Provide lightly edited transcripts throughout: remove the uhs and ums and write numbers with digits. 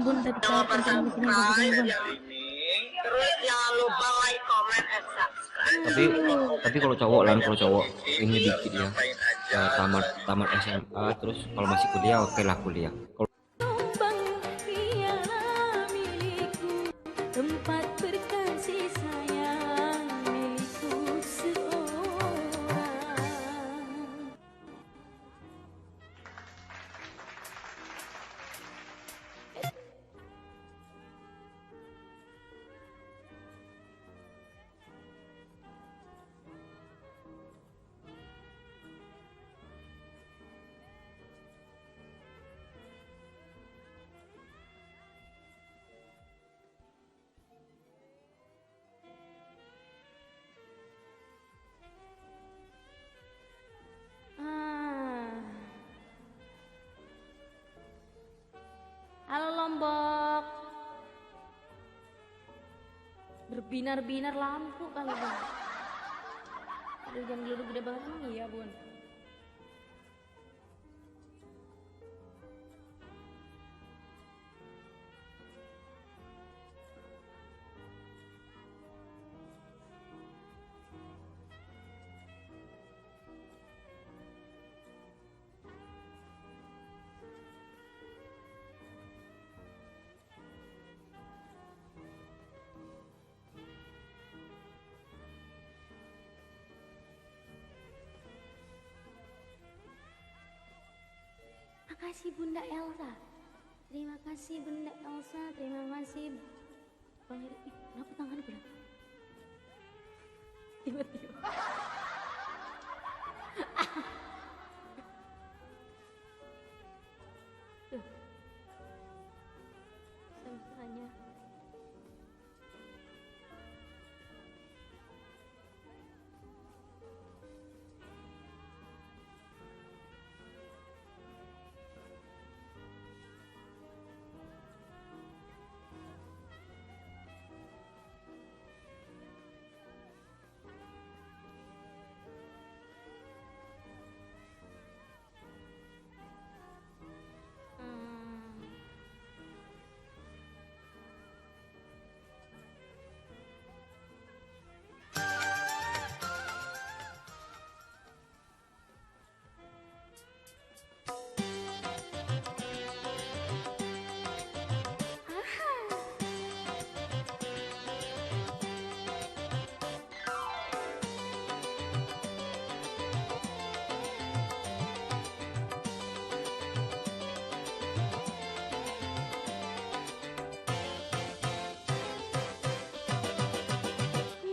bun tadi Jangan lupa bikin subscribe bun. ya ini. Terus jangan lupa like, comment, and subscribe. Tapi kalau cowok lan, kalau cowok ini dikit ya, tamat SMA, terus kalau masih kuliah oke lah kuliah. Kalau Tempat berkasih sayang milikku seorang. Halo Lombok, berbinar-binar lampu kali bun. Aduh jangan duduk gede banget emang iya bun. Makasih Bunda Elsa. Terima kasih Bunda Elsa. Terima kasih Bang Heri. Ih, kenapa tangan gue? Tiba-tiba. Tuh. Samsanya.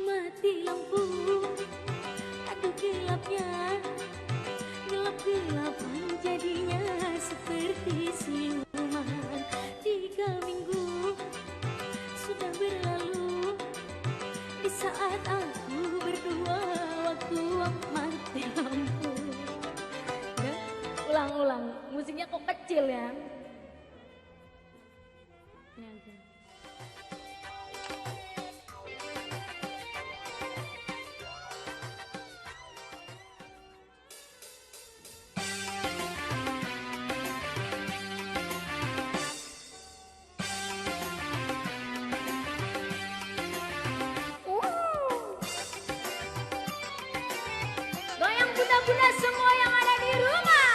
Mati lampu, aduh gelapnya, gelap-gelapan jadinya seperti siluman. 3 minggu sudah berlalu, di saat aku berdua waktu mati lampu. Ya, ulang-ulang, musiknya kok kecil ya. Ini aja. Goyang bunda-bunda semua yang ada di rumah.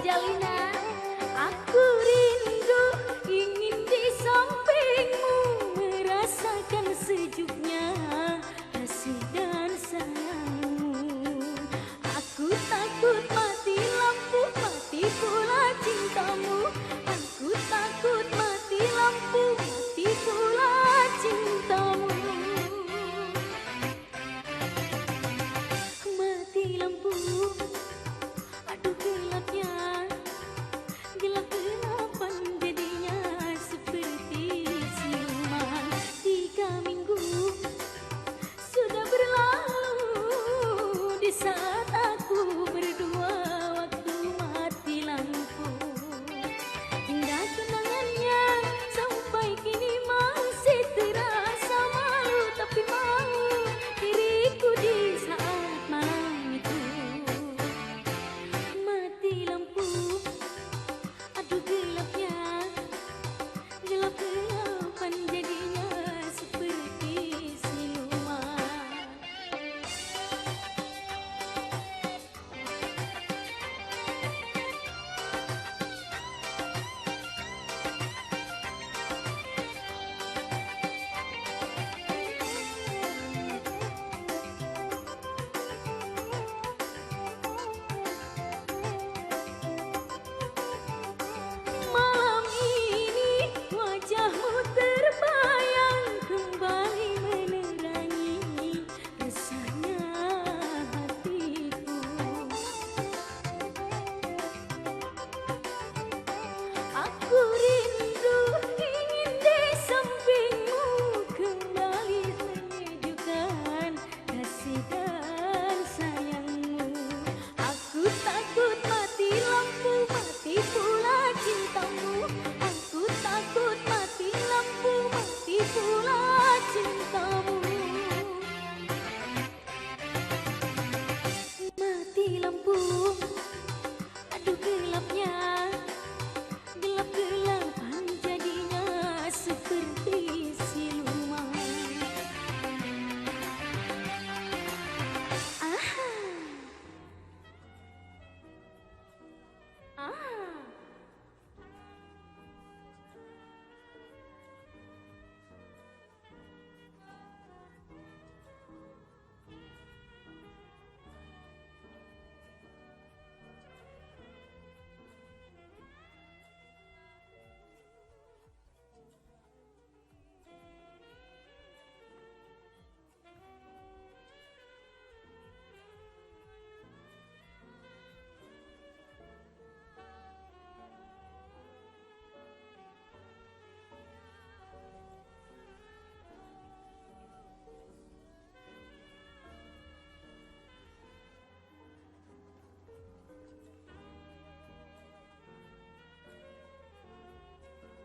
jalinan. Aku rindu ingin di sampingmu, merasakan sejuknya kasih dan sayangmu. Aku takut mati lampu, mati pula cintamu. Aku takut mati lampu, mati pula cintamu. Mati lampu, aduh gelapnya, gelap-gelapan jadinya seperti siluman. 3 minggu sudah berlalu di saat aku berdua waktu mati lampu. Indah kenangannya sampai kini masih terasa malu, tapi mau diriku di saat malam itu. Mati lampu, aduh gelapnya, gelap-gelapan jadinya seperti siluman. Malam ini wajahmu terbayang, kembali menerangi resahnya hatiku. Aku rindu ingin di sampingmu, kembali menyejukkan kasih dan sayangmu. Aku takut mati lampu, mati pula cintamu. Aku takut mati lampu, mati pula cintamu. Mati lampu, aduh gelapnya, gelap-gelapan jadinya seperti siluman. Ah, ah.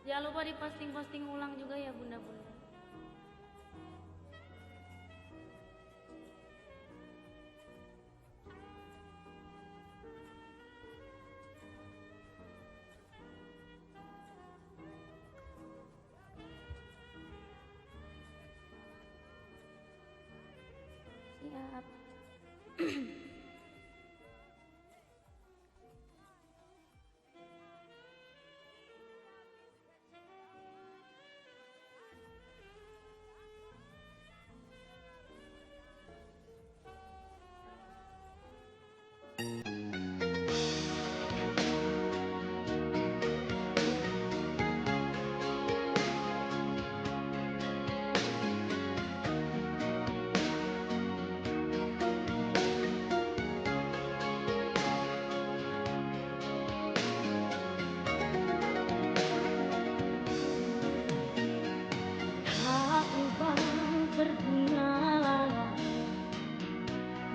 Jangan lupa diposting-posting ulang juga ya bunda-bunda. Siap.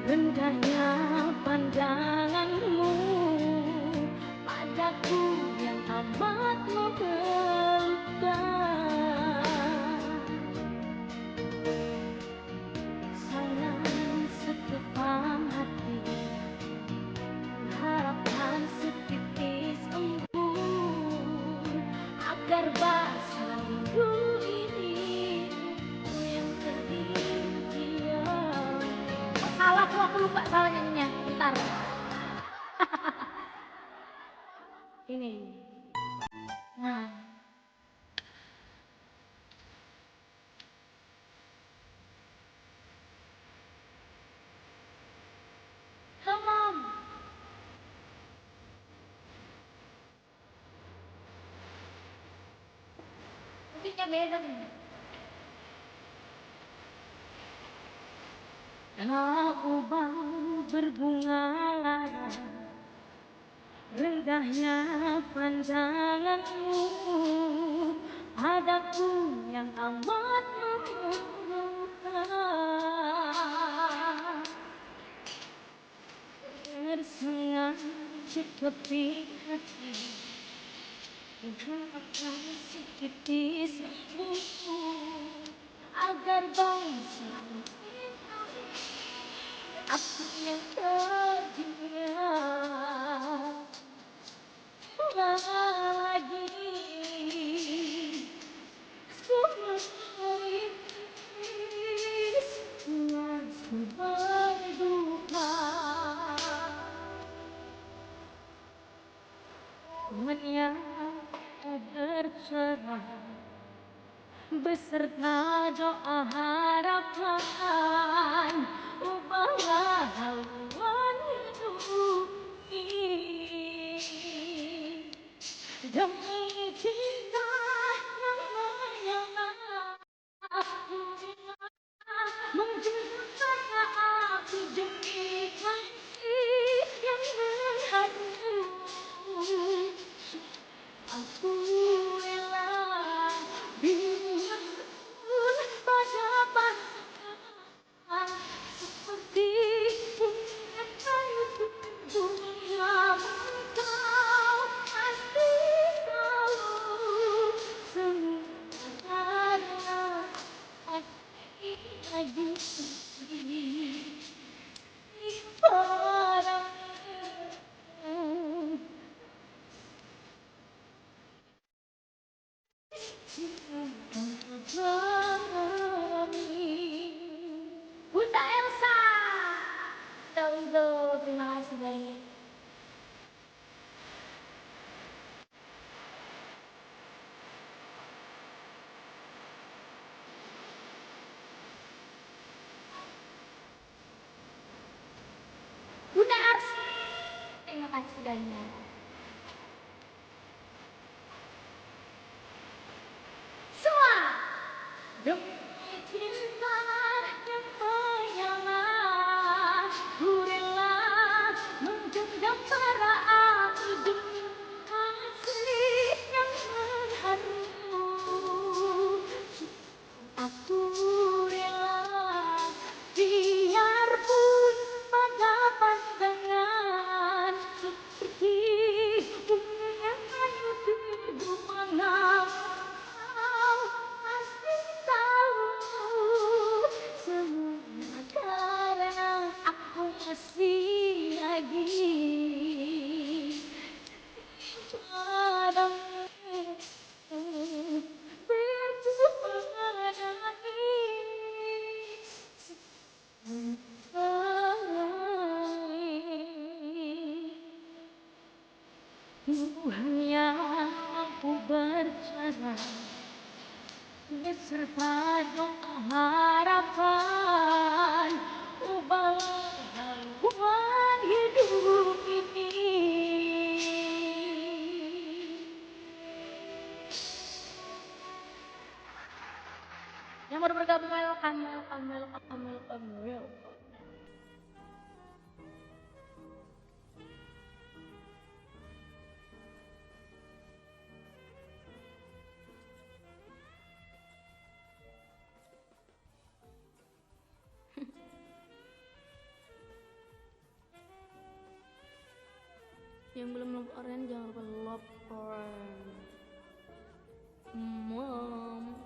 Rendahnya pandanganmu padaku yang amat membelukan. Sayang sekepam hati, harapkan setitis embun agar basah rindu ini yang terdiam. Salah aku lupa salah nyanyinya. Bentar. Beatnya beda. Kau bang berbunga lara, rendahnya pandanganmu, padaku yang amat memuka. Tersengaja tepi hati, mengharapkan sedikit disebutmu, agar bangsa aku yang terdiam lagi. Semua berduka, menyapa bercerah beserta doa harapan, ubahlah haluan hidup ini demi cinta yang menyala, menjadikan api demi kasih yang mengharu. Aku rela biarpun pada pasangan seperti bunga kayu tumbuh, kau pasti tahu semua karena aku lagi padamu. Bunda Elsa, Tunggu, terima kasih banyak. Bunda Arsi, terima kasih banyak. Semua demi cinta yang menyala, ku rela menggenggam bara api demi kasih yang mengharu. Aku rela biarpun pada pandangan seperti bunga kayu tidur menang. Kau pasti tahu semua karena aku masih lagi padamu. Tuhan yang mampu bercara beserta doa harapan, ubahlah haluan hidup ini. Yang baru bergabung, welcome. Yang belum love orange jangan lupa love orange. Mom.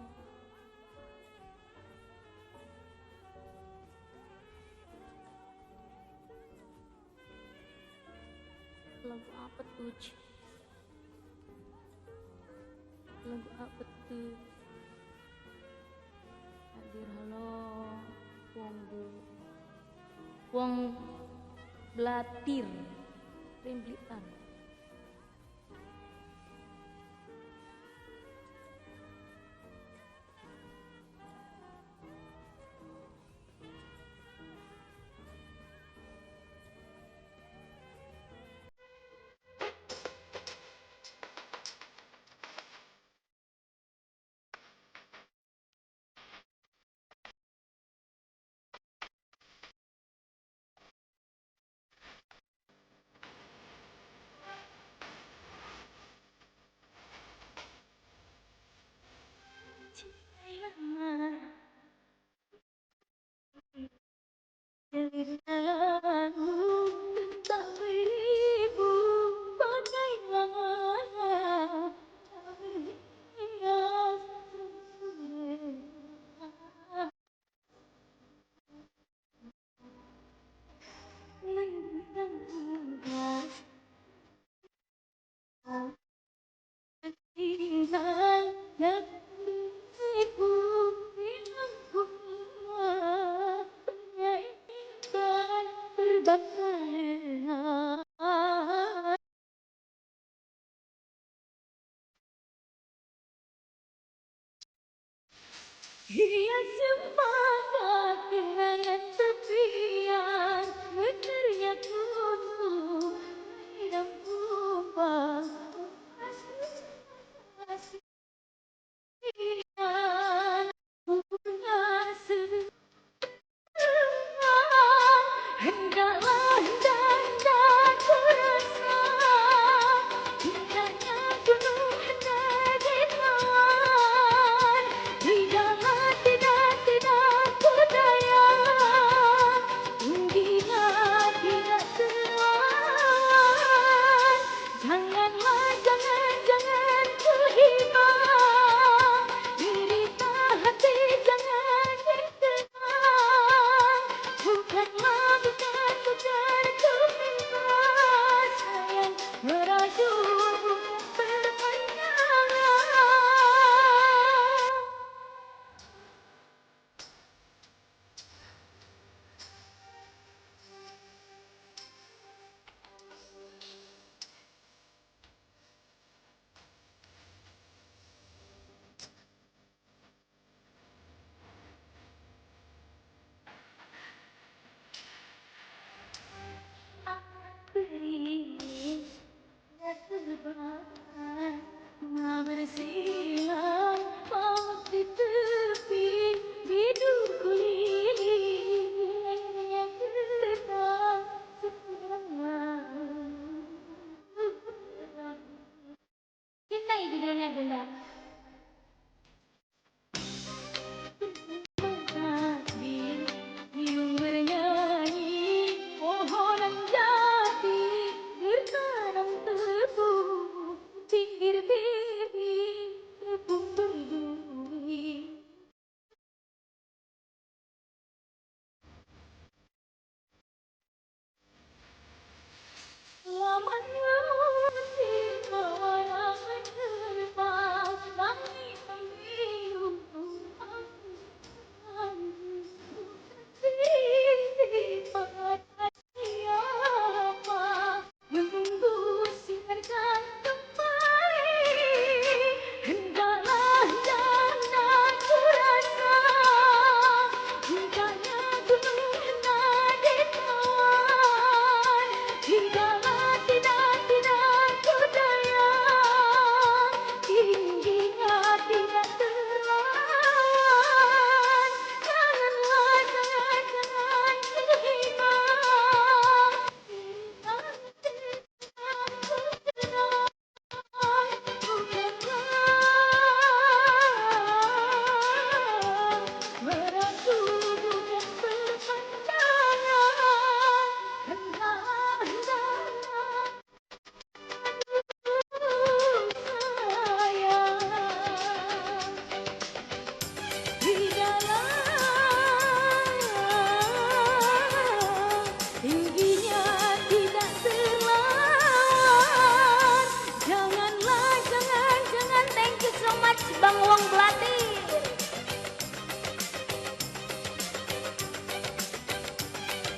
Lagu apa tuh? Lagu apa tuh? Hadir halo. Wong Blatir Rimblitan. semangat kenangan tepian berteriak untuk hidup tumpah kasihan punya hendaklah dan terasa indahnya gunung Hinawan tidaklah tidak berdaya tingginya tidak teruan janganlah jangan kehilang derita hati jangan ditenang bukan kumipas sayang merajuk bukan berpanjangan. Beri terbang bersilang maut di tepi hidup keliling yang getar sekarang cinta itu dunia gelap takdir biung bernyanyi pohonan jati bertanam tebu pinggir bibir tepung berduri lamanya musim kawalan terbang langit membiru menunggu sinarkan kembali hendaklah dan kurasa indahnya gunung hendak ditawan tidaklah tidak berdaya tingginya tidak teruan janganlah jangan kehilang meratu bukan berpandangan hendak tingginya tidak terlawan janganlah jangan thank you so much Bang Wong Belati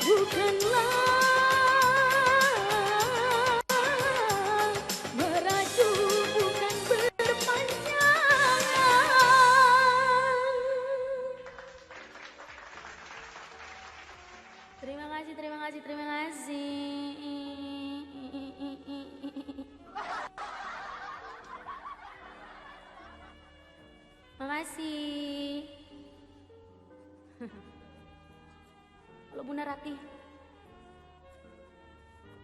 bukanlah merajuk bukan berpanjangan. Terima kasih. Makasih. Kalau Bunda Ratih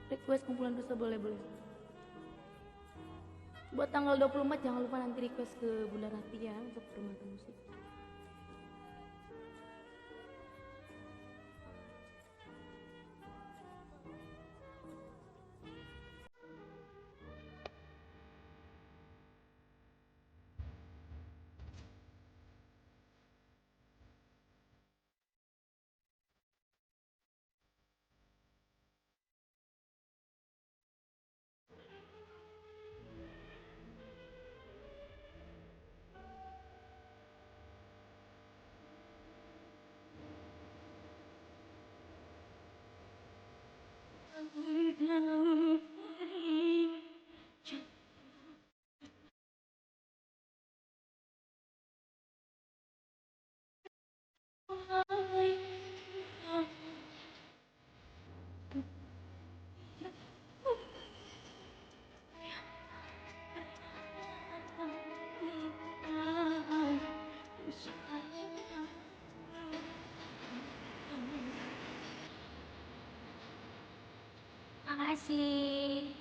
request kumpulan dosa boleh. Buat tanggal 24 jangan lupa nanti request ke Bunda Ratih ya untuk permainan musik. Makasih.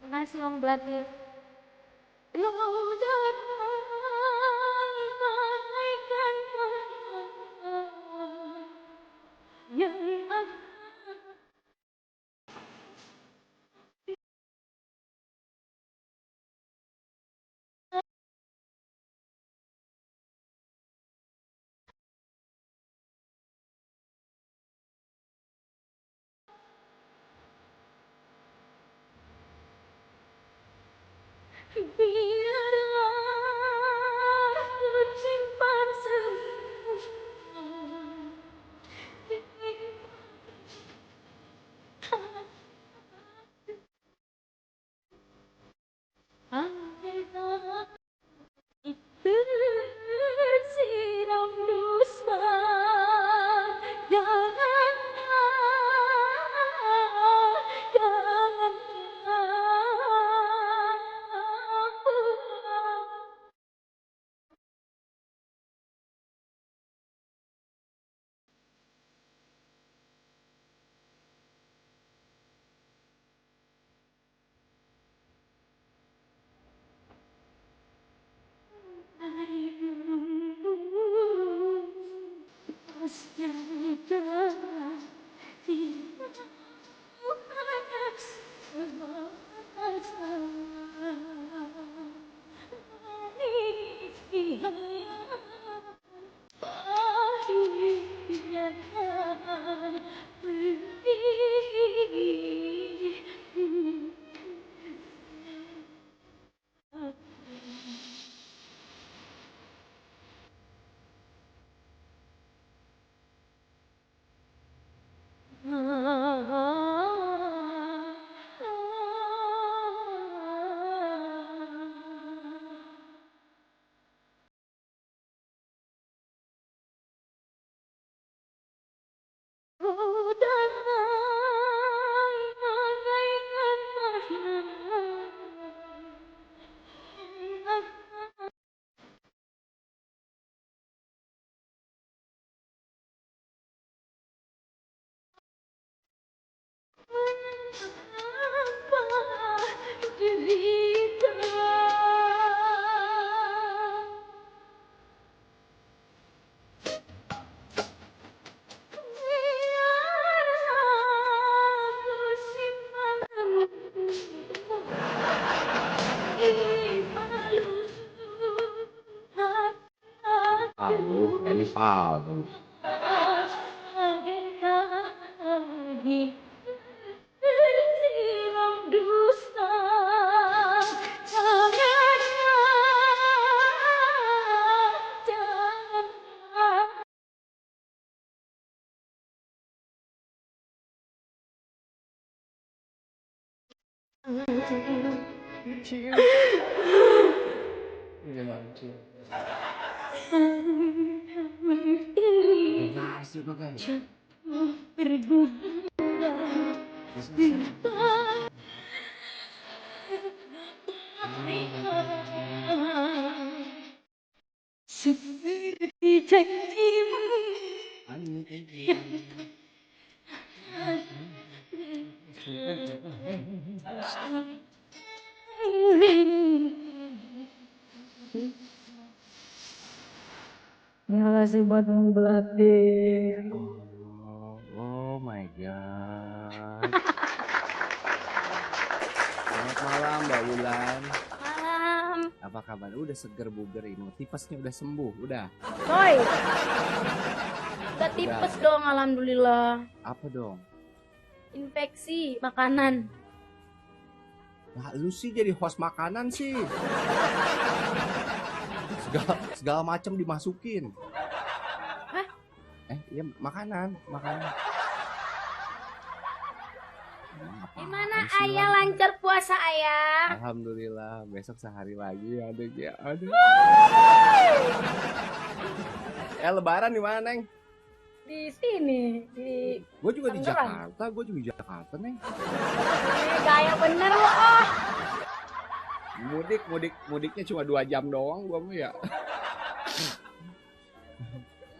Makasih Om Blatir. Biarlah ku simpan semua tersiram dusta. Jangan, jangan. Ini palsu. Tersiram dusta. Jangan, jangan. Seperti janjimu yang terima kasih buat Bang Blatir. Oh my god. Selamat malam Mbak Wulan. Malam. Apa Apa kabar? Udah seger buger ini. Tipesnya udah sembuh, udah. Coy. Udah tipes dong, alhamdulillah. Apa dong? Infeksi makanan. Nah, lu sih jadi host makanan sih. Segala macam dimasukin. Hah? Iya makanan. Gimana ayah lancar puasa ayah? Alhamdulillah, besok sehari lagi ada ya. Aduh. Lebaran di mana, Neng? Di sini, di Gue juga di Tangerang. Jakarta, Neng. Gaya bener lo. Oh. Mudiknya cuma 2 jam doang gua mah ya.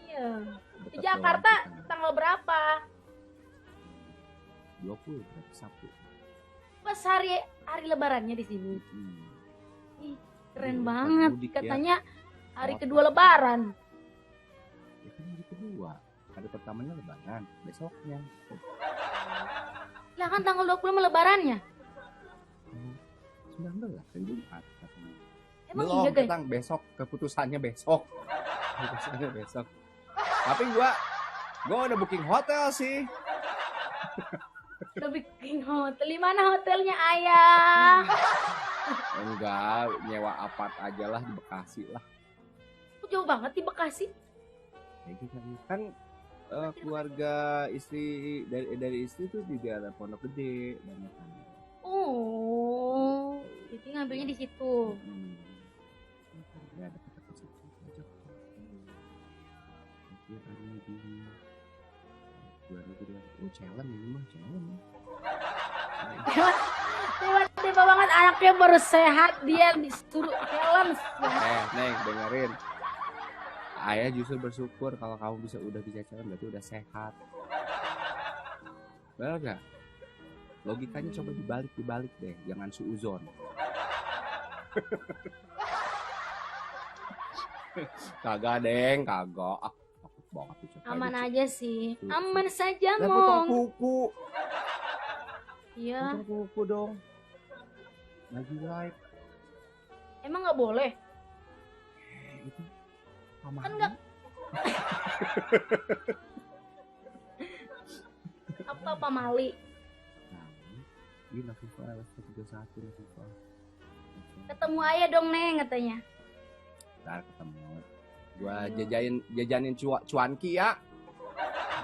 Iya. Di Jakarta tanggal berapa? 20 berarti Sabtu. Pas hari lebarannya di sini. Ih, keren Iya, banget. mudik ya. Katanya hari kedua lebaran. Ya kan hari kedua. Hari pertamanya lebaran, besoknya. Lah kan tanggal 20 lebarannya. 19 kan Jumat katanya. Emang Belum, iya guys? Ketang, besok keputusannya besok. Tapi gua udah booking hotel sih. Udah bikin hotel. Di mana hotelnya ayah? Enggak, nyewa apart aja lah di Bekasi lah. Kok jauh banget di Bekasi? Ya gitu kan keluarga istri dari istri tuh di daerah Pondok Gede banyak kan. Oh, jadi ngambilnya di situ. Ya ada kata situ aja. Dia tadi di luar negeri. Oh, challenge ini mah challenge. Tiba-tiba banget anaknya baru sehat dia disuruh challenge. Neng dengerin. Ayah justru bersyukur kalau kamu udah bisa challenge berarti udah sehat. Benar gak? Logikanya coba dibalik deh, jangan suuzon. Kagak deng, kagak. Takut banget tuh. Aman aja sih. Aman saja, potong Mong. kuku. Iya. Potong kuku dong. Lagi live. Emang nggak boleh? Itu aman. Kan nggak. Apa pamali? Ini Nafifa, Nafifa 31 Nafifa. Ketemu ayah dong, Neng, katanya. Ntar ketemu. Gua jajanin cuanki ya.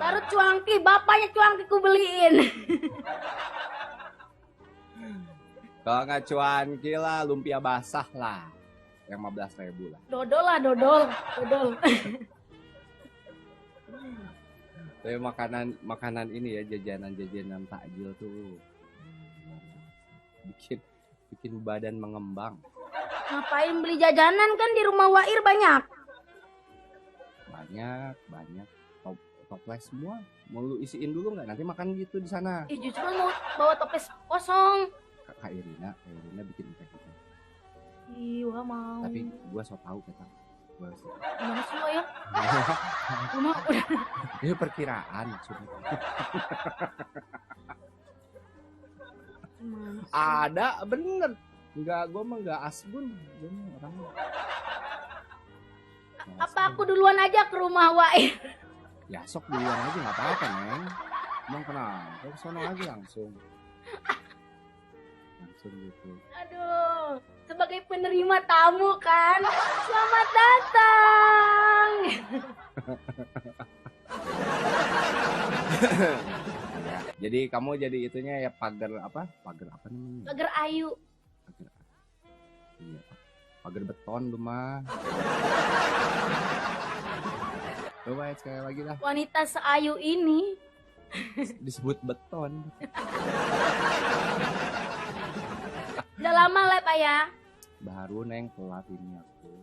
Baru cuangki, bapaknya cuangki ku beliin. Kalau nggak cuanki lah, lumpia basah lah. Yang 15.000 lah. Dodol lah, dodol. Tapi makanan ini ya, jajanan takjil tuh. Bikin badan mengembang. Ngapain beli jajanan, kan di rumah Wair banyak. Banyak. Toples semua. Mau lu isiin dulu nggak? Nanti makan gitu di sana. Justru mau bawa toples kosong. Kak Irina bikin teh gitu. Ih, wah mau. Tapi gua so tau kata. Gimana sih lo ya? Gua udah. Ini perkiraan maksudnya. Ada bener. Gua mah nggak asbun. Gua mah orang. Apa aku duluan aja ke rumah Wair? Ya sok duluan aja nggak apa-apa Neng. Emang kenapa? Ke sono aja langsung gitu. Aduh, sebagai penerima tamu kan. Selamat datang. Ya, jadi kamu jadi itunya ya pagar apa namanya? Pagar ayu. Iya, pagar beton tuh mah. Coba sekali lagi lah. Wanita seayu ini Disebut beton. udah lama live ayah. Baru Neng telat ini aku.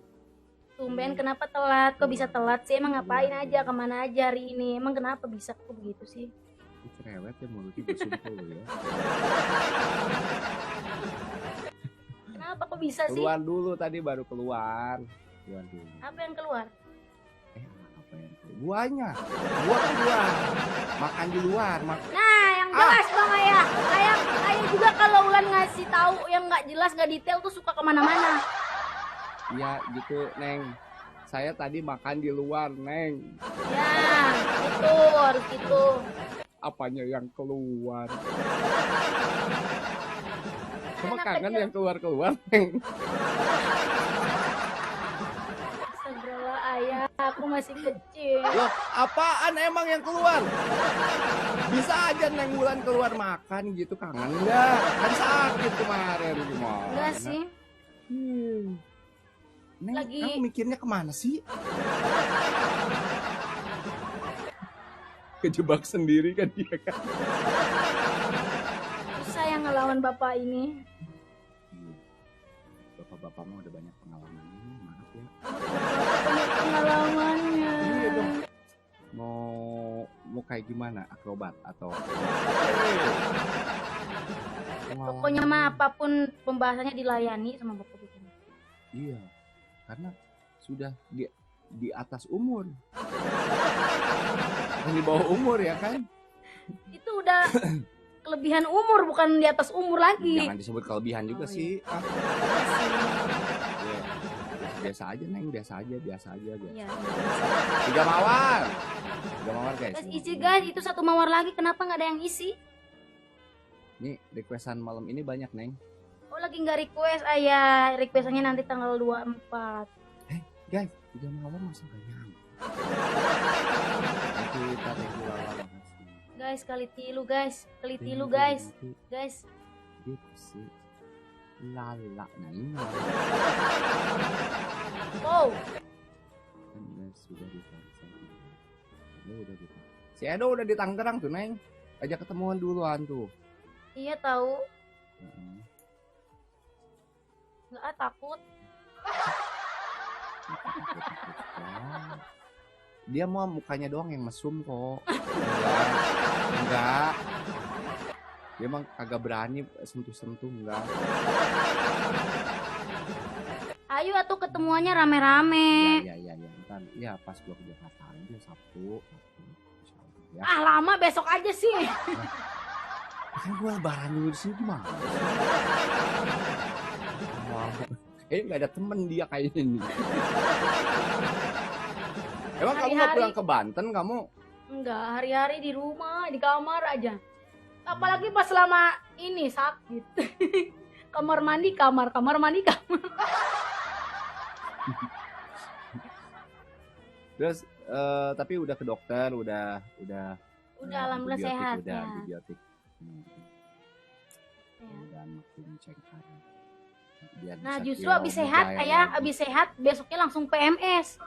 Tumben kenapa telat? Kok bisa telat sih? Emang ngapain aja? Kemana aja hari ini? Emang kenapa bisa kok begitu sih? Ini cerewet ya mulutnya bersumpul ya. Kenapa kok bisa sih? Keluar dulu tadi baru keluar. Keluar dulu. Apa yang keluar? Apa yang keluar? Guanya. Gua keluar. Makan di luar. Nah, yang jelas bang ayah. Ayah juga kalau Ulan ngasih tahu yang nggak jelas nggak detail tuh suka kemana-mana. Ya gitu Neng. Saya tadi makan di luar Neng. Ya, itu harus gitu. Apanya yang keluar? Cuma Anak kangen kecil. yang keluar-keluar Neng. Astagfirullah ayah, aku masih kecil. Loh, apaan emang yang keluar? Bisa aja Neng Wulan keluar makan gitu, kangen nggak? Kan sakit kemarin gimana? Enggak sih. Neng, Lagi- kamu mikirnya kemana sih? Kejebak sendiri kan dia kan? Susah yang ngelawan bapak ini. Iya. Bapak-bapak mah udah banyak pengalaman. Maaf ya. Banyak pengalamannya. Iya dong. Mau kayak gimana? Akrobat atau? Pokoknya mah apapun pembahasannya dilayani sama bapak itu. Iya, karena sudah di atas umur. Bukan di bawah umur ya kan? Itu udah kelebihan umur, bukan di atas umur lagi. Jangan disebut kelebihan juga Oh, sih. Iya. Biasa aja Neng, biasa aja. Iya. Tiga mawar guys. Guys, isi guys, itu satu mawar lagi, kenapa nggak ada yang isi? Nih requestan malam ini banyak Neng. Oh, lagi nggak request ayah, requestannya nanti tanggal 24. Guys, tiga mawar masa banyak. Thank you Lala, makasih. Guys, kali tilu guys. Guys, Gitu sih. Lala, nah ini oh, kan sudah di Si Edo udah di Tangerang tuh Neng. Ajak ketemuan duluan tuh. iya tahu. Nggak takut. Dia mau mukanya doang yang mesum kok. Enggak. Dia emang kagak berani sentuh-sentuh enggak. Ayo atuh ketemuannya rame-rame. Iya. Ntar ya pas gua ke Jakarta aja Sabtu. Insyaallah ya. Ah, lama besok aja sih. Kan gua lebaran dulu di sini gimana? Wow. Nggak ada temen dia kayaknya nih. Emang kamu nggak Hari-hari. pulang ke Banten kamu? Enggak, hari-hari di rumah, di kamar aja. Apalagi pas selama ini sakit. Kamar mandi, kamar mandi, kamar. Terus tapi udah ke dokter, udah Alhamdulillah antibiotik, sehat udah ya. antibiotik. Ya. Dan makin cek biar Nah, bisa justru kilau abis sehat mujair ayah, lagi. abis sehat besoknya langsung PMS.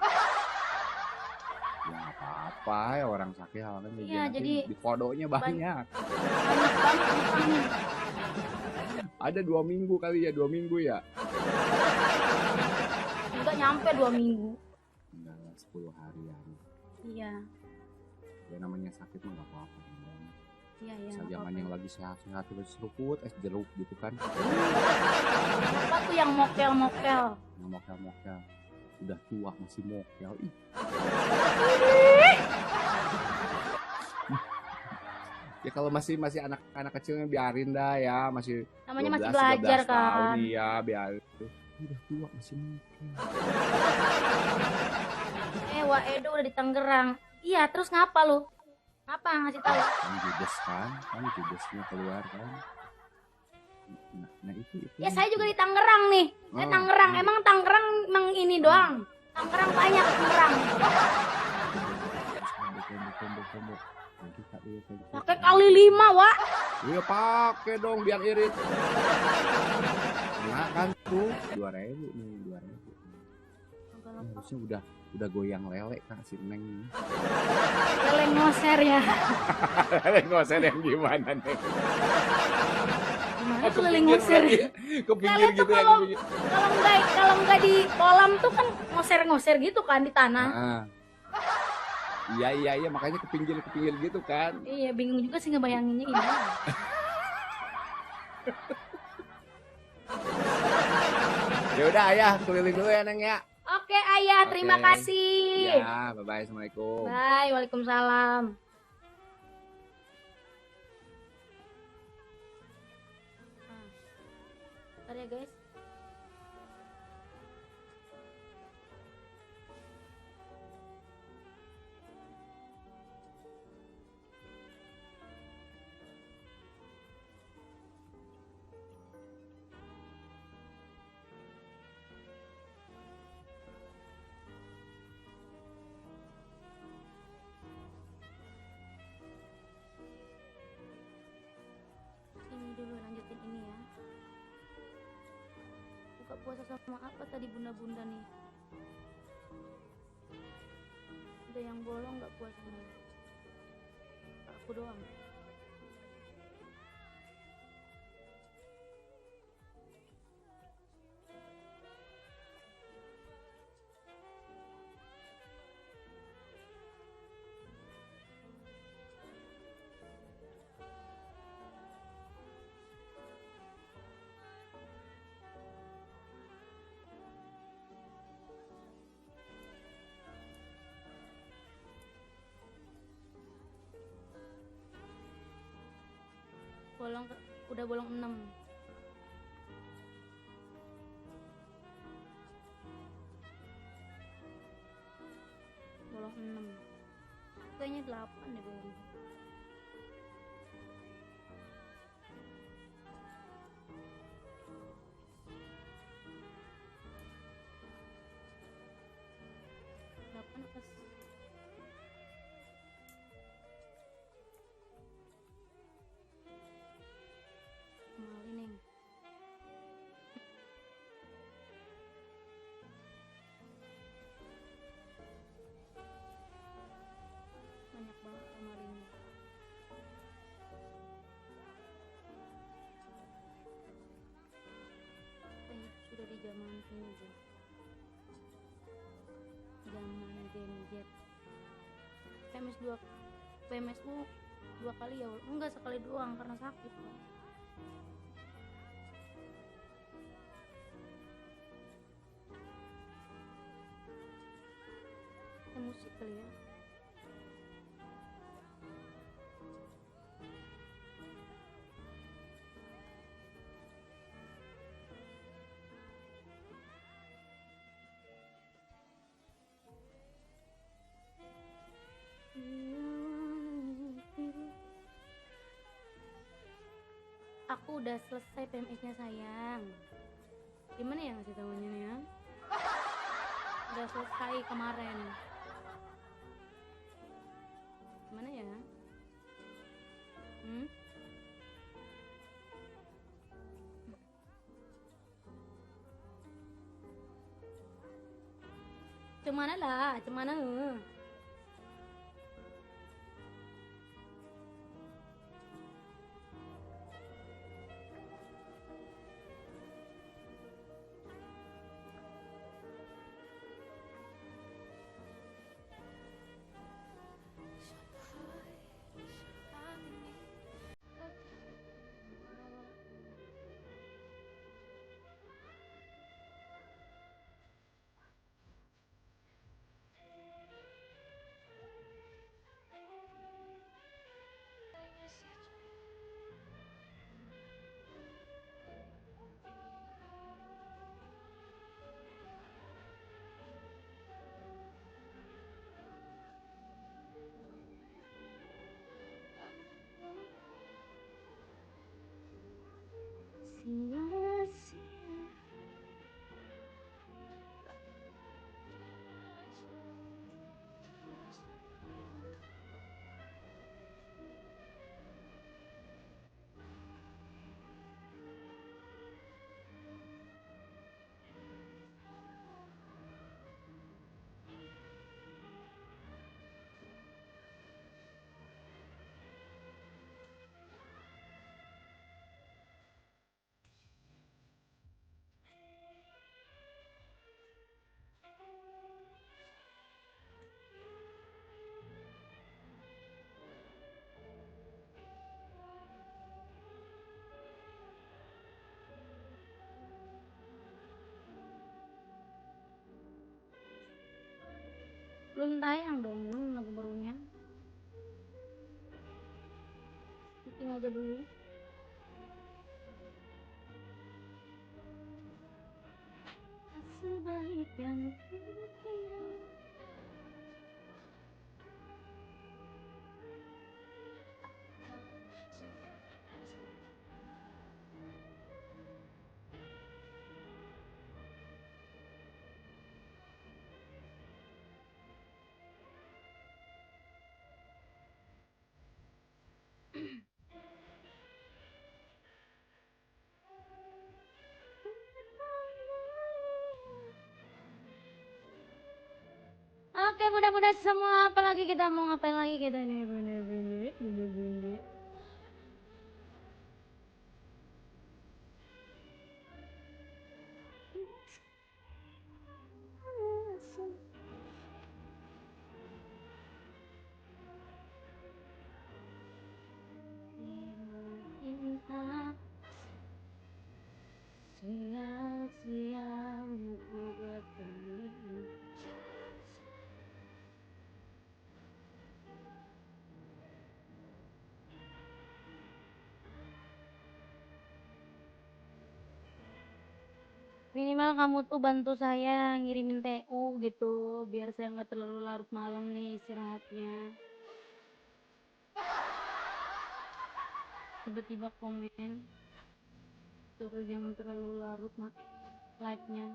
Ya nggak apa-apa ya orang sakit kan Iya, jadi di kodonya banyak. Banyak banget utangnya. Ada 2 minggu kali ya, 2 minggu ya. Enggak nyampe 2 minggu. Enggak, 10 harian. Iya. Ya namanya sakit mah nggak apa-apa. Iya, iya. Misal nggak zaman apa-apa. yang lagi sehat-sehat terus seruput es jeruk gitu kan. Siapa tuh yang mokel-mokel? Yang mokel-mokel. Udah tua masih mokel. Ih. Ya kalau masih anak kecilnya biarin dah ya, masih Namanya masih 12, belajar 13 tahun, kan. iya biarin. Udah tua masih mokel. Wah Edo udah di Tangerang. Iya, terus ngapa lu? Ngapa ngasih tahu? Kan judesnya keluar kan. Nah itu. Ya saya juga di Tangerang nih. Saya Tangerang. Emang Tangerang emang ini doang. Tangerang banyak Tangerang. Combo. Pakai kali 5, Wak. Iya pakai dong biar irit. Nah kan tuh 2.000 nih 2.000. Ini harusnya udah goyang lele Kak si Neng nih. Lele ngoser ya. Lele ngoser yang gimana Neng? Gimana tuh lele ngoser? Ke pinggir Lele tuh gitu ya. kalau nggak di kolam tuh kan ngoser-ngoser gitu kan di tanah. Iya makanya ke pinggir gitu kan. Iya, bingung juga sih ngebayanginnya gimana. Ya udah ayah keliling dulu ya Neng ya. Oke ayah, terima Oke. kasih. Ya, bye-bye. Assalamualaikum. Bye, waalaikumsalam. Bentar ya guys. puasa sama apa tadi bunda-bunda nih? Ada yang bolong nggak puasanya? Aku doang. Bolong udah bolong 6. Bolong 6. Kayaknya 8 deh bolong. Delapan pas. Kembali nih. Banyak banget kemarinnya. Kayaknya sudah di zaman ini deh. Zaman Gen Z. PMS lu 2 kali ya? Enggak, sekali doang karena sakit. Musik kali ya. Aku udah selesai PMS-nya sayang. Gimana ya ngasih tahunya nih ya? Udah selesai kemarin. Gimana ya? Cemana lah, cemana? Sia-sia. Belum tayang dong lagu barunya. Bikin aja dulu. Sebaik yang hilang. Oke, mudah-mudahan semua. Apalagi kita mau ngapain lagi kita nih, bener-bener. Cinta sia-sia membuat diri. Minimal kamu tuh bantu saya ngirimin TU gitu, biar saya nggak terlalu larut malam nih istirahatnya. Tiba-tiba komen, terus jangan terlalu larut like-nya.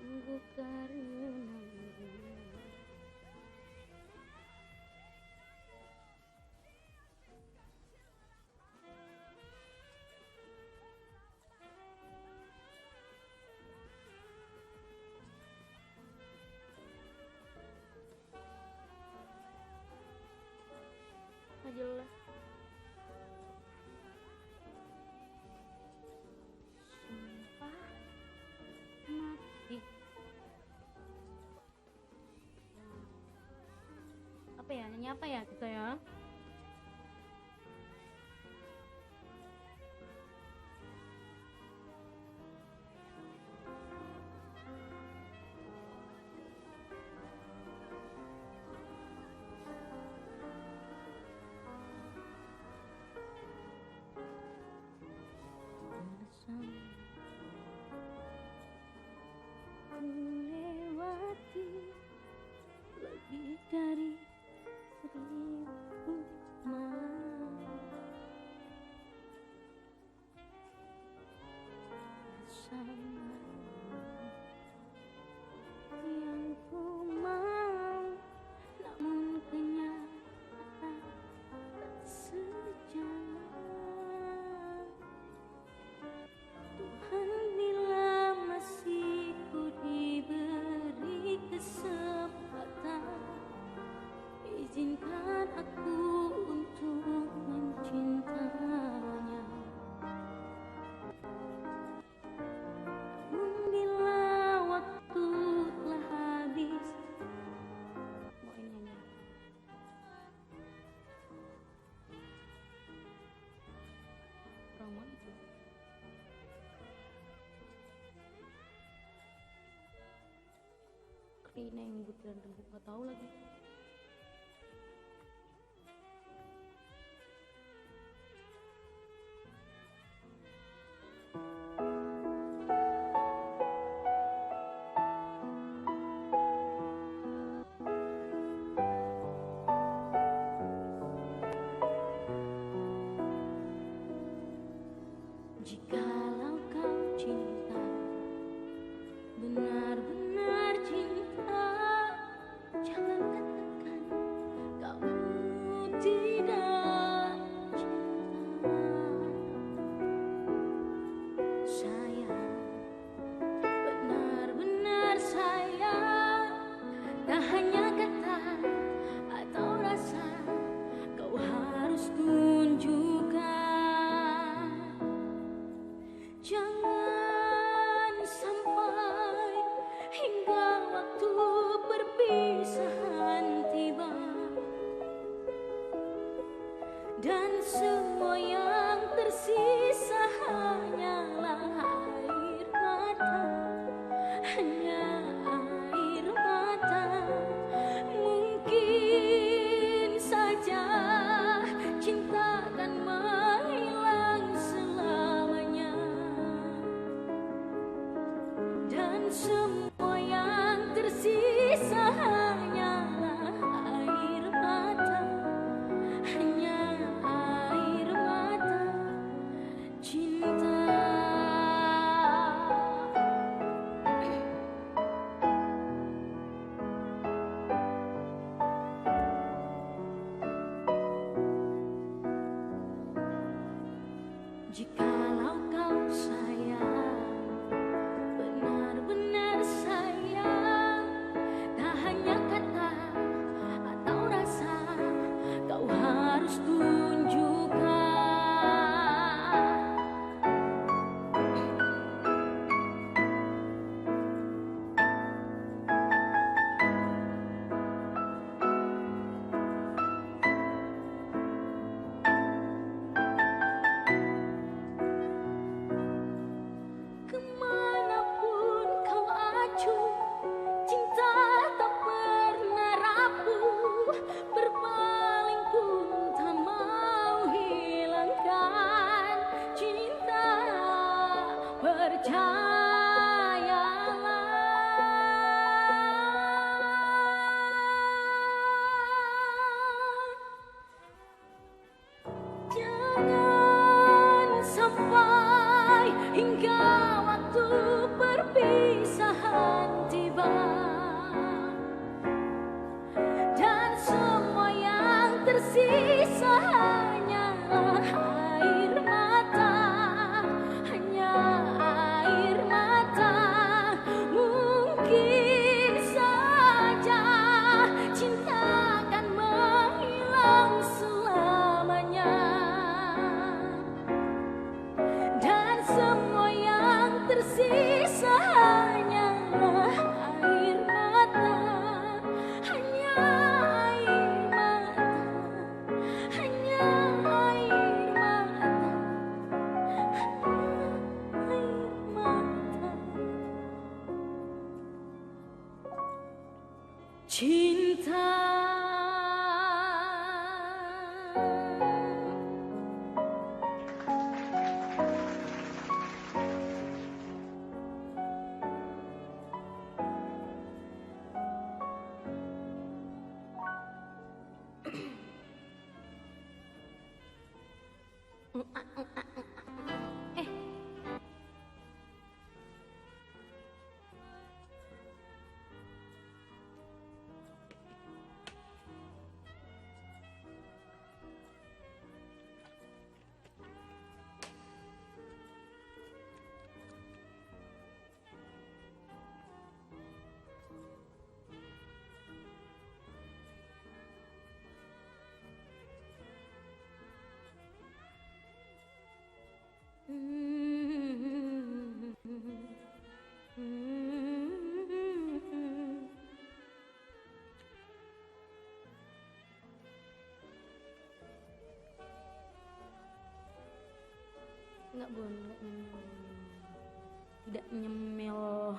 Sungguh karena nggak jelas. Sumpah mati. Apa ya? Nanya apa ya kita ya? Ku lewati lebih dari 1000 malam bersama. Yang ku mau, namun kenyataan tak sejalan. Tuhan, bila masih ku diberi kesempatan, izinkan aku untuk mencintanya. Namun bila waktu telah habis, mau ini nyanyi. Promo itu. Rina yang nyebut dan tembuk, gak tahu lagi. Jikalau kau cinta, benar-benar cinta, jangan katakan kamu tidak cinta. Sayang, benar-benar sayang, tak hanya kata atau rasa, kau harus tunjukkan. Jangan sampai hingga waktu perpisahan tiba, dan semua yang tersisa hanyalah air mata, hanya air mata. Mungkin saja cinta akan menghilang selamanya. Jikalau kau sayang, benar-benar sayang, tak hanya kata atau rasa, kau harus tunjukkan. Kemanapun kau acuh, cinta tak pernah rapuh. Berpaling pun tak mau hilangkan cinta. Percayalah, jangan sampai hingga waktu perpisahan tiba, dan semua yang tersisa hanyalah air mata, hanya air mata. Mungkin saja cinta akan menghilang selamanya, dan semua yang tersisa hanyalah air mata, hanya air mata, hanya air mata, air mata. Cinta. Enggak, Bun, enggak nyemil. Tidak nyemil.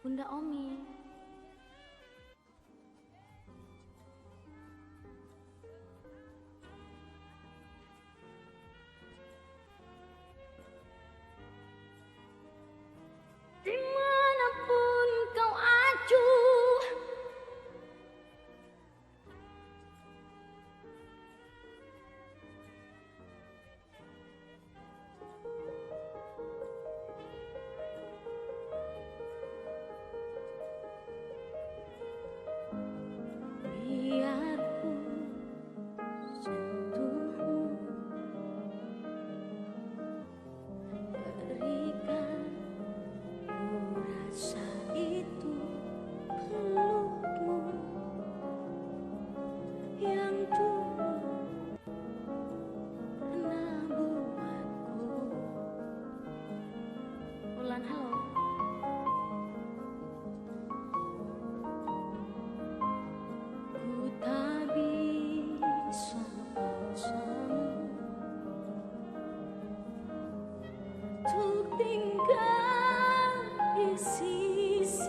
Bunda Omi. Dimanapun kau acuh, biarpun sentuhmu berikan ku rasa itu, pelukmu yang dulu pernah buatku. Ulan, halo. Ku tak bisa paksamu untuk tinggal di sisi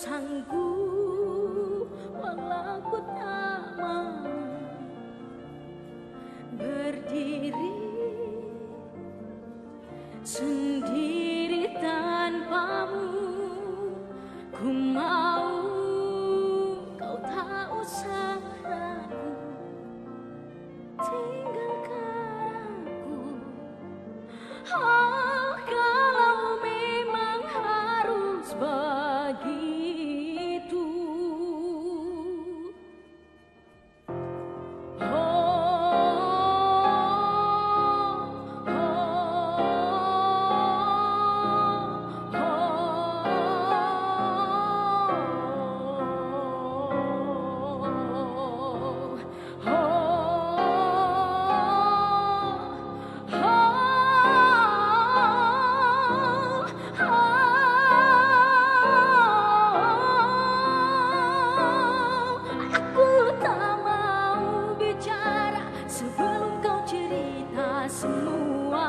sanggup walau ku tak mau berdiri sendiri tanpamu. Ku mau kau tak usah ragu, tinggalkan aku. Oh, kalau memang harus begitu. Aku tak mau bicara sebelum kau cerita semua.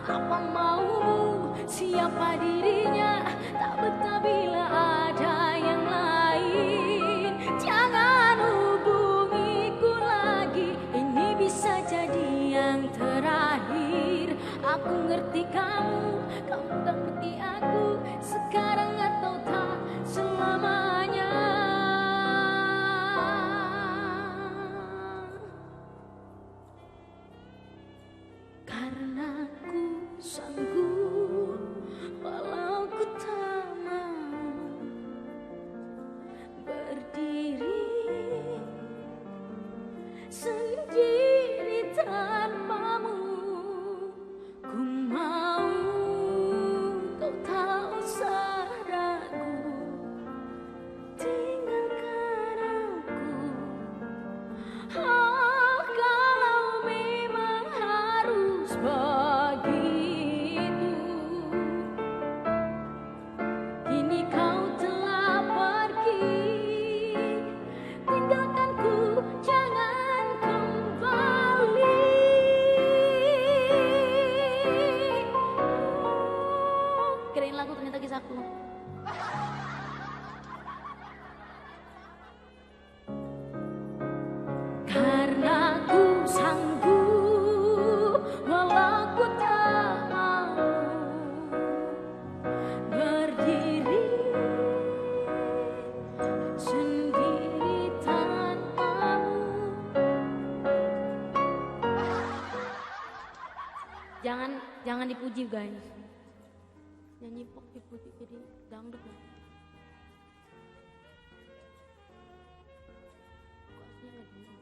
Apa maumu, siapa dirinya, tak betah bila ada yang lain. Jangan hubungiku lagi, ini bisa jadi yang terakhir. Aku ngerti kamu, kamu tak ngerti aku, sekarang atau tak selamanya. Karena ku sanggup walau ku tak mau berdiri sendiri tanpamu. Ku mau kau tak usah ragu, tinggalkan aku. Oh, kalau memang harus begitu. Kini kau telah pergi, tinggalkanku, jangan kembali. Kirain lagu ternyata kisahku. Karena ku sanggup walau ku tak mau berdiri sendiri tanpamu. Jangan dipuji guys. Nyanyi pop dipuji jadi dangdut lah. Kok aslinya lagi ini?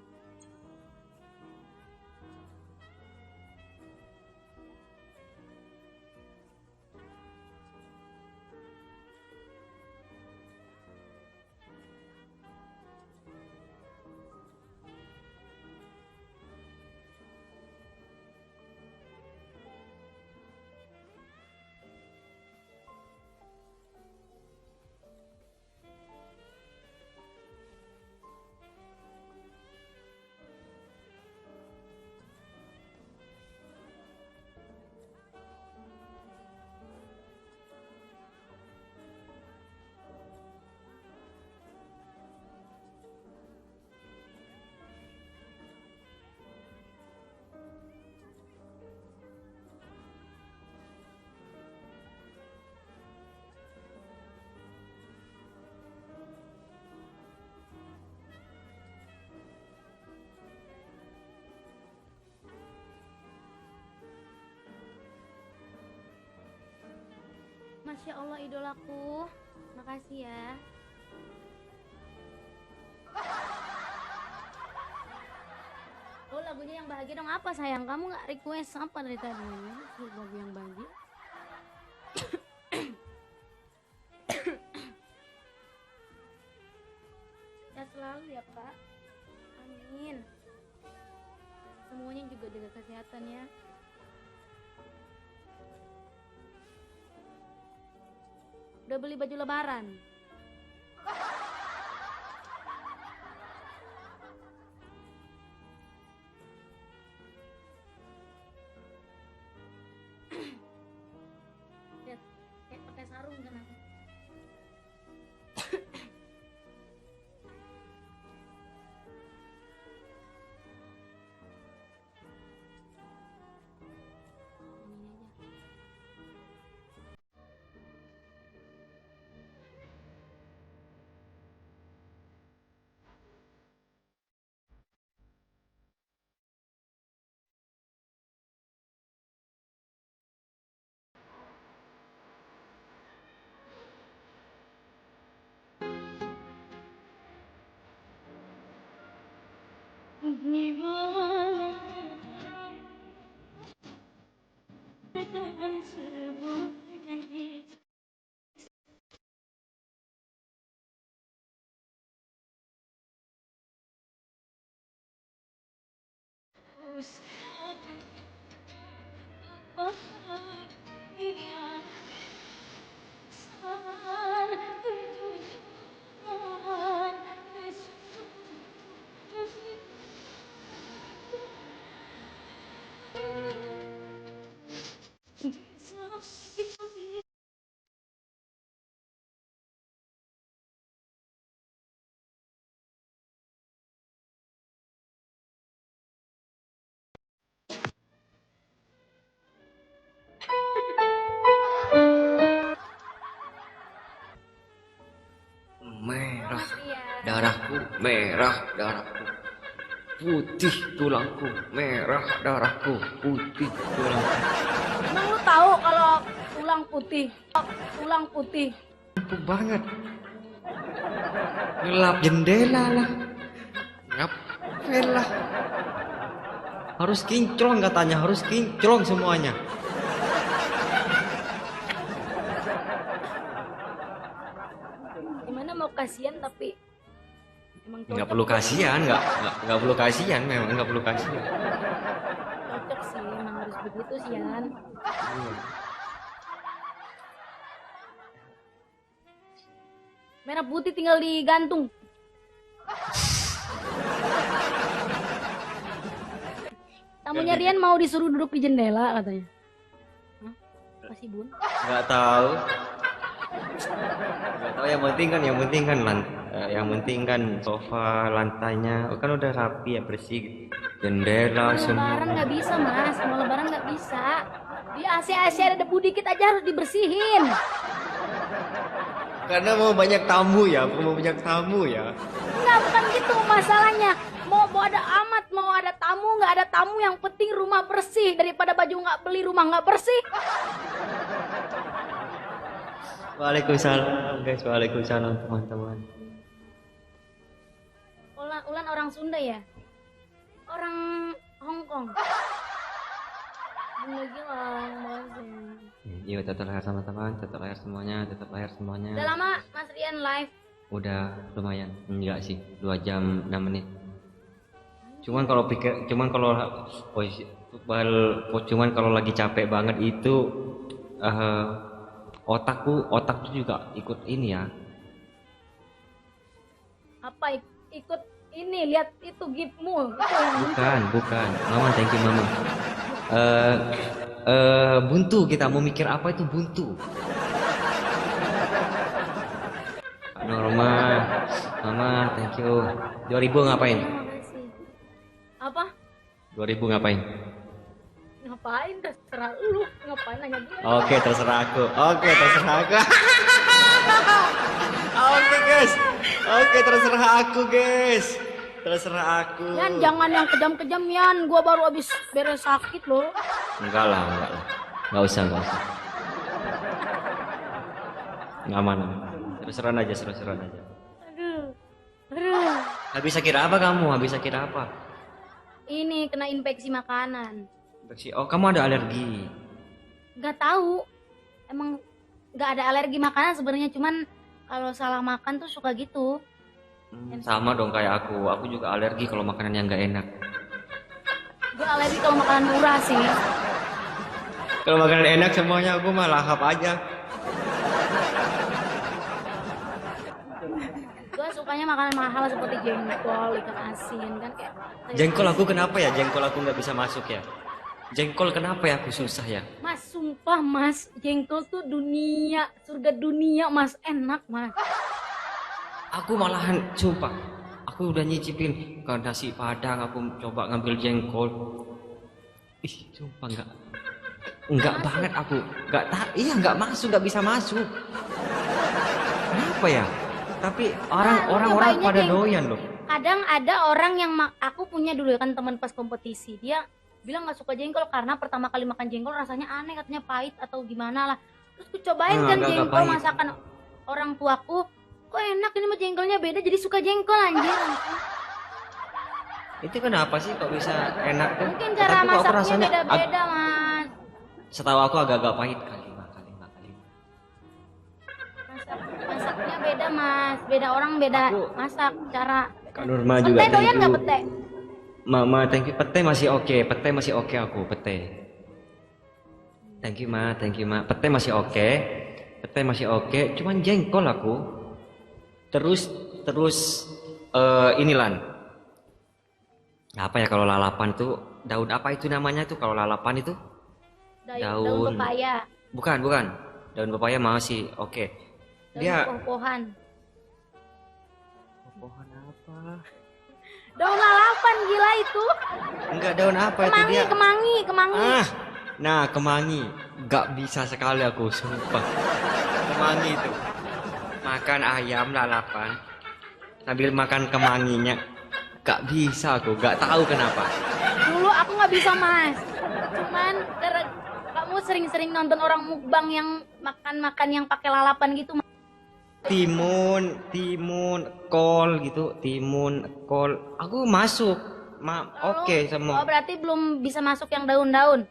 Masya Allah idolaku, makasih ya. Oh lagunya yang bahagia dong, apa sayang? Kamu nggak request apa dari tadi? Lagu yang bahagia. Ya selalu ya Kak. Amin. Semuanya juga jaga kesehatan ya. Udah beli baju lebaran? Lihat, kayak pakai sarung kan aku. Merah Mas Rian. darahku, merah darahku, putih tulangku, merah darahku, putih tulangku. Emang lu tahu kalau tulang putih? Tulang putih. Empuk banget. Ngelap jendela lah. Ngapain lah. Harus kinclong katanya, harus kinclong semuanya. Gimana mau kasihan tapi emang Nggak cocok. perlu kasihan, nggak perlu kasihan, memang nggak perlu kasihan. Cocok sih, emang harus begitu sih Yan. Merah putih tinggal digantung. Tamunya Rian mau disuruh duduk di jendela katanya. Hah? Kasih bun. Nggak tahu. Yang penting kan sofa, lantainya kan udah rapi ya, bersih. Jendela Mau semua. lebaran nggak bisa mas, mau lebaran nggak bisa. Di AC ada debu dikit aja harus dibersihin. Karena mau banyak tamu ya, Enggak, bukan gitu masalahnya. Mau ada amat, mau ada tamu, nggak ada tamu, yang penting rumah bersih. Daripada baju nggak beli, rumah nggak bersih. Waalaikumsalam guys, waalaikumsalam teman-teman. Ulan orang Sunda ya? Orang Hong Kong. Bunda Gilang, makasih. Iya, tetap lahir sama teman, tetap lahir semuanya, Udah lama Mas Rian live? Udah lumayan, enggak sih, 2 jam 6 menit. Cuman kalau lagi capek banget itu otak tuh juga ikut ini ya. Apa ikut ini, lihat itu gifmu itu yang Bukan. Mama, thank you mama. Buntu, kita mau mikir apa itu buntu. Norma, mama, thank you. 2000 ngapain? Makasih. Apa? 2000 ngapain? Ngapain? Terserah lu. Ngapain nanya gue? Oke, terserah aku. Oke, guys. Oke, terserah aku. Yan, jangan yang kejam-kejam Yan. Gua baru habis beres sakit loh. Enggak lah. Enggak usah. Nggak aman. Terus-terusan aja. Aduh. Habis sakit apa kamu? Ini kena infeksi makanan. Oh, kamu ada alergi. Gak tahu. Emang gak ada alergi makanan sebenarnya, cuman kalau salah makan tuh suka gitu. Sama dong kayak aku. Aku juga alergi kalau makanan yang nggak enak. Gue alergi kalau makanan murah sih. Kalau makanan enak semuanya aku mah lahap aja. Gue sukanya makanan mahal seperti jengkol, ikan asin kan kayak. Jengkol aku kenapa ya? Jengkol aku nggak bisa masuk ya? Jengkol kenapa ya aku susah ya? Mas, sumpah Mas, jengkol tuh dunia, surga dunia Mas, enak Mas. Aku malahan sumpah. Aku udah nyicipin ke nasi padang, aku coba ngambil jengkol. Ih, sumpah enggak banget aku. Enggak masuk, enggak bisa masuk. Kenapa ya? Tapi orang-orang pada doyan loh. Kadang ada orang yang aku punya dulu kan teman pas kompetisi, dia bilang nggak suka jengkol karena pertama kali makan jengkol rasanya aneh, katanya pahit atau gimana lah. Terus aku cobain kan jengkol masakan orang tuaku, kok enak ini mah jengkolnya beda, jadi suka jengkol anjir. Itu kenapa sih kok bisa enak tuh? Mungkin cara Tapi kok aku masaknya rasanya beda-beda, Mas. setahu aku agak-agak pahit kali. Masaknya beda, Mas. Beda orang beda masak cara. Kak Nurma juga Pete doyan nggak pete? Mama, thank you. Pete masih oke. Pete masih oke aku, pete. Thank you, Ma. Thank you, Ma. Pete masih oke. Pete masih oke. Cuman jengkol aku. Terus inilan. Apa ya kalau lalapan tuh daun apa itu namanya tuh kalau lalapan itu? Daun pepaya. Bukan. Daun pepaya masih oke. Dia Pohon. pohon apa? Daun lalapan gila itu. Enggak daun apa itu dia? Kemangi. Nah kemangi. Gak bisa sekali aku sumpah. Kemangi itu. Makan ayam lalapan sambil makan kemanginya. Gak bisa aku, gak tahu kenapa. Dulu aku nggak bisa, Mas. Cuman kamu sering-sering nonton orang mukbang yang makan yang pakai lalapan gitu. Timun, kol gitu, kol. Aku masuk, oke semua. Oh, berarti belum bisa masuk yang daun-daun.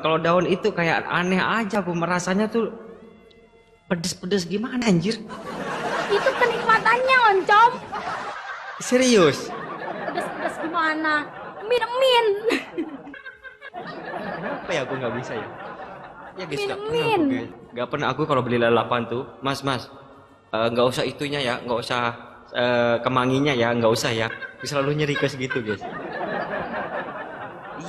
Kalau daun itu kayak aneh aja, aku merasanya tuh pedes-pedes gimana anjir? Itu kenikmatannya, Oncom. Serius? Pedes-pedes gimana? Min. Kenapa ya aku nggak bisa ya? Ya guys, Min. nggak pernah aku kalau beli lalapan tuh, mas, nggak usah itunya ya, nggak usah kemanginya ya, nggak usah ya. Selalu nyeri ke segitu guys.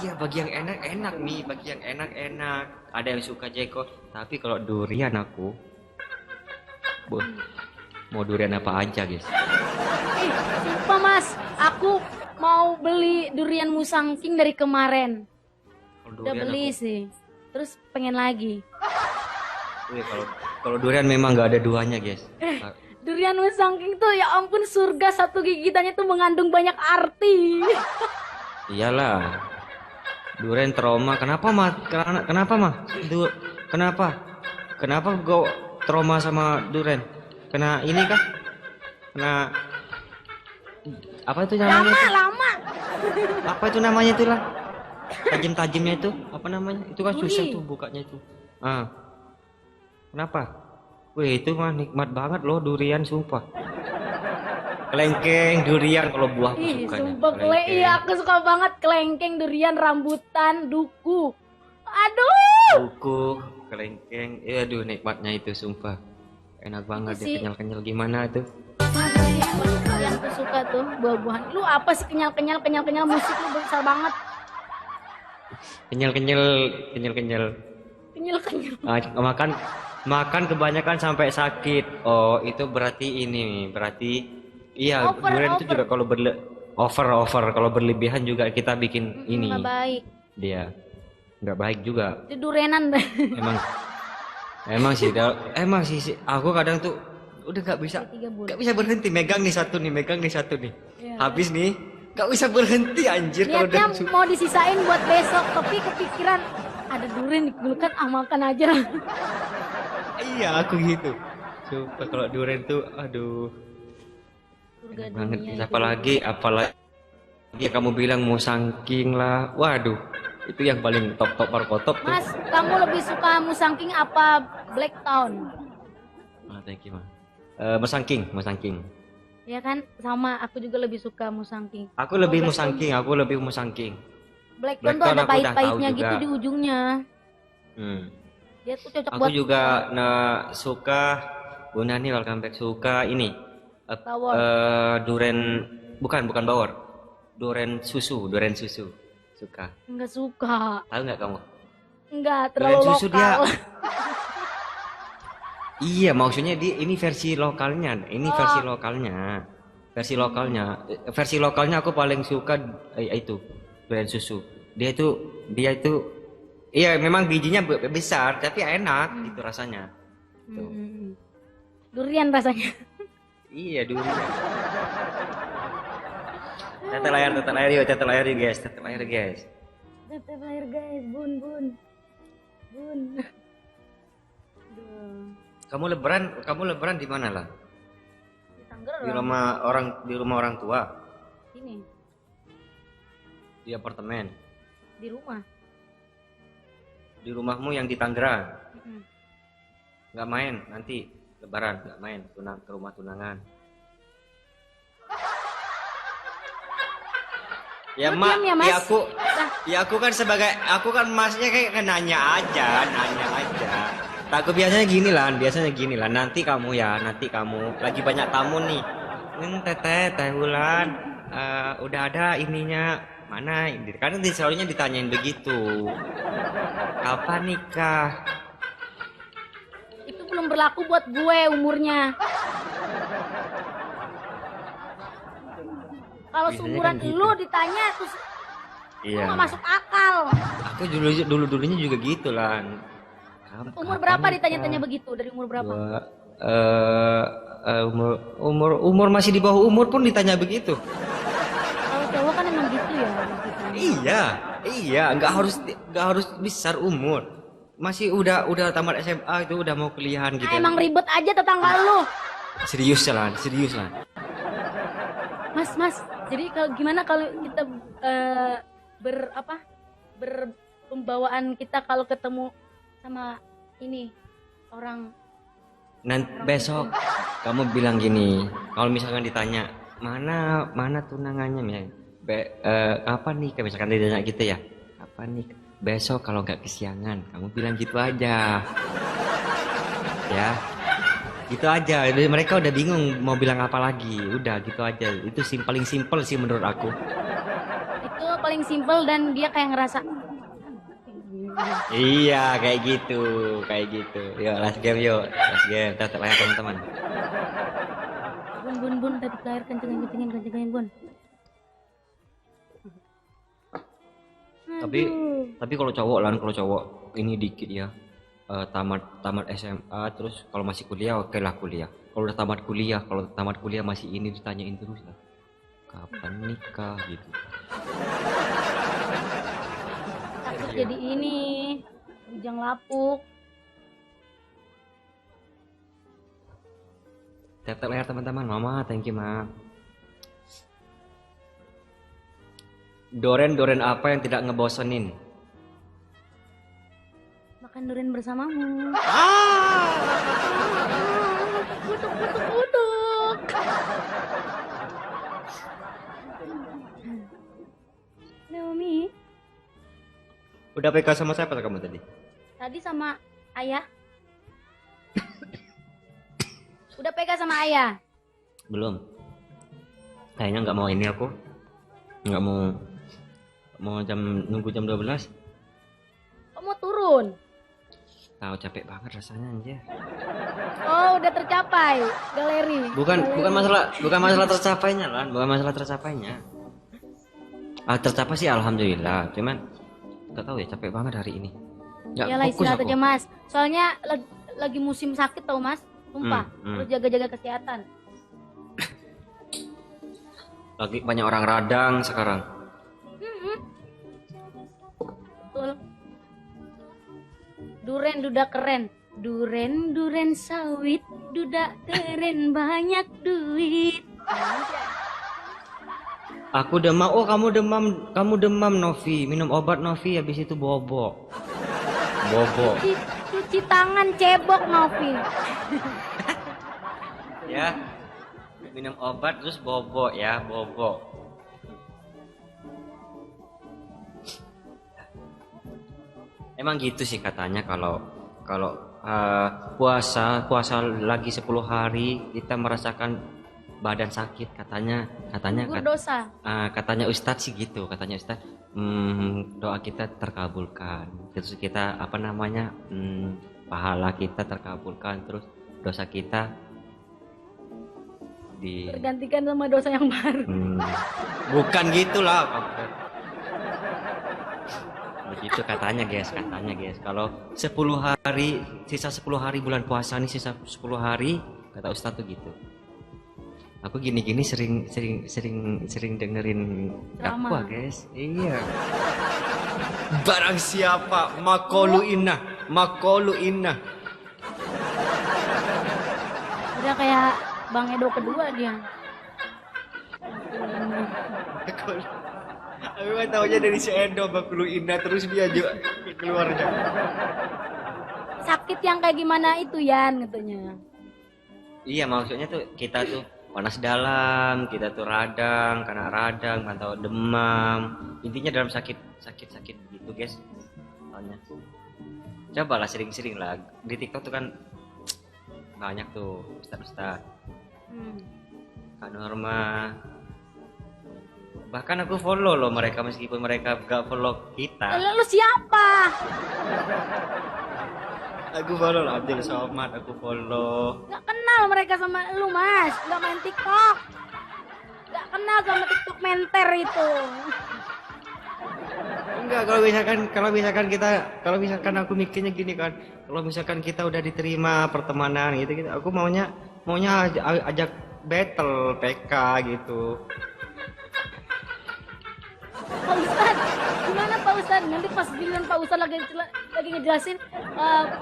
Iya, bagi yang enak nih, bagi yang enak. Ada yang suka jengkol, tapi kalau durian aku, mau durian apa aja guys. Sumpah, Mas, aku mau beli durian Musangking dari kemarin. Udah beli sih. Terus pengen lagi. Wih, kalau durian memang nggak ada duanya guys. Durian Musangking tuh ya ampun surga, satu gigitannya tuh mengandung banyak arti. Iyalah. Durian trauma. Kenapa mah? Kenapa kau trauma sama durian? Kena ini kah? Kena apa itu namanya? Lama. Apa itu namanya itu lah? Tajam-tajamnya itu apa namanya? Itu kan susah tuh bukanya itu. Kenapa? Wih, itu mah nikmat banget loh durian sumpah. Kelengkeng durian kalau buah aku suka. Sumpah iya aku suka banget kelengkeng, durian, rambutan, duku. Aduh. Duku, kelengkeng. Aduh nikmatnya itu sumpah. Enak banget dia kenyal-kenyal gimana itu. Yang aku suka tuh buah-buahan. Lu apa sih kenyal-kenyal musik lu besar banget. Kenyal-kenyal. Makan kebanyakan sampai sakit. Oh, itu berarti iya, durian itu juga kalau over kalau berlebihan juga kita bikin ini. Nggak baik. Dia nggak baik juga. Itu durenan. Emang sih aku kadang tuh udah nggak bisa berhenti megang nih satu nih. Ya. Habis nih nggak bisa berhenti anjir. Niatnya kalau mau disisain buat besok, tapi kepikiran ada durian dulu kan, makan aja. Iya aku gitu. Coba kalau durian tuh aduh. Surga Banget. dunia Apalagi kamu bilang Musangking lah. Waduh, itu yang paling top tuh. Mas, kamu lebih suka Musangking apa Blacktown? Thank you, Ma. Musangking. Ya kan, sama aku juga lebih suka Musangking. Aku lebih Musangking. Blacktown tuh ada pahit-pahitnya gitu di ujungnya. Dia tuh cocok aku buat juga suka Bunani welcome back, suka ini durian bukan bawor. Durian susu suka. Enggak suka. Tahu nggak kamu? Enggak, terlalu durian susu lokal. Iya, maksudnya ini versi lokalnya. Versi lokalnya aku paling suka itu durian susu. Dia itu iya memang bijinya besar tapi enak gitu rasanya. Durian rasanya. Iya, durian. Tetel air yuk guys. Tetel air guys, bun. Kamu lebaran di mana lah? Di Tangerang. Di rumah orang tua. Ini. Di apartemen. Di rumah. Di rumahmu yang di Tangerang. Mm-mm. Nggak main nanti Lebaran, nggak main ke rumah tunangan. Ya Lu mak, diam ya, Mas. aku kan masnya kayak nanya aja. Tak, aku biasanya gini lah. Nanti kamu lagi banyak tamu nih. Teh Wulan, udah ada ininya mana? Karena selalunya ditanyain begitu. Kapan nikah? Itu belum berlaku buat gue umurnya. Kalau Biasanya seumuran kan gitu. lu ditanya terus Iya. nggak masuk akal. Aku dulunya juga gitu lah. Umur berapa ditanya-tanya begitu? Dari umur berapa? Umur masih di bawah umur pun ditanya begitu. Kalau cowok kan emang gitu ya. Iya, nggak harus besar umur. Masih udah tamat SMA itu udah mau kuliahan gitu. Emang ribet aja tetangga lu. Serius lah. Mas. Jadi kalau gimana kalau kita pembawaan kita kalau ketemu sama ini orang Nanti besok kamu bilang gini, kalau misalkan ditanya mana tunangannya misalnya, kapan nih? Misalkan ditanya gitu ya, kapan nih? Besok kalau nggak kesiangan, kamu bilang gitu aja, ya, gitu aja. Mereka udah bingung mau bilang apa lagi, udah gitu aja. Itu paling simpel sih menurut aku. itu paling simpel dan dia kayak ngerasa Iya, kayak gitu. Yuk, last game. Tetap layar teman-teman. bun tadi lahir kencengin bun. Tapi kalau cowok ini dikit ya. Tamat SMA terus kalau masih kuliah oke lah kuliah. Kalau udah tamat kuliah masih ini ditanyain terus lah. Kapan nikah gitu. Takut jadi ini bujang lapuk. Tetap layar teman-teman. Mama, thank you, Ma. Doren apa yang tidak ngebosenin? Makan durian bersamamu. Kutuk. Naomi, Udah PK sama siapa kamu tadi? tadi sama ayah. Udah PK sama ayah. Belum. Kayaknya nggak mau ini aku. Nggak mau nunggu jam 12. Kok mau turun? Tahu capek banget rasanya anjir. Oh, udah tercapai galeri. Bukan masalah tercapainya lah, bukan masalah tercapainya. Tercapai sih alhamdulillah, cuman nggak tahu ya capek banget hari ini. Nggak Yalah, fokus istirahat aku. aja Mas. Soalnya lagi musim sakit tau Mas. Sumpah, Hmm. harus jaga-jaga kesehatan. Lagi banyak orang radang sekarang. Betul. Duren duda keren. Duren sawit, duda keren banyak duit. Aku demam. Oh, kamu demam Novi. Minum obat Novi habis itu bobo. Cuci tangan cebok Novi. Ya. Minum obat terus bobo ya, bobo. Emang gitu sih katanya kalau puasa lagi 10 hari kita merasakan badan sakit katanya Gugur dosa. katanya Ustadz sih gitu, katanya Ustadz doa kita terkabulkan, terus kita pahala kita terkabulkan, terus dosa kita Tergantikan sama dosa yang baru. bukan gitulah. Begitu katanya guys. Kalau 10 hari, sisa 10 hari bulan puasa nih, sisa 10 hari kata Ustadz tuh gitu. Aku gini sering dengerin dakwah guys. Iya. Barang siapa makolu inna. Udah kayak Bang Edo kedua dia. Aku kan taunya dari si Endo sama Kulu Indah terus dia juga keluarnya. Sakit yang kayak gimana itu Yan katanya. Iya maksudnya tuh kita tuh panas dalam, kita tuh radang, karena radang, atau demam. Intinya dalam sakit gitu guys. Soalnya. Cobalah sering-sering lah. Di TikTok tuh kan banyak tuh ustad-ustad. Kak Norma. Bahkan aku follow loh mereka meskipun mereka gak follow kita. Lu siapa? Aku follow lah Abdul Somad, aku follow. Gak kenal mereka sama lu mas, gak main TikTok. Gak kenal sama TikTok menter itu. Enggak, kalau misalkan aku mikirnya gini kan, kalau misalkan kita udah diterima pertemanan gitu, aku maunya ajak battle PK gitu. Pak Ustad, gimana Pak Ustad? Nanti pas giliran Pak Ustad lagi ngejelasin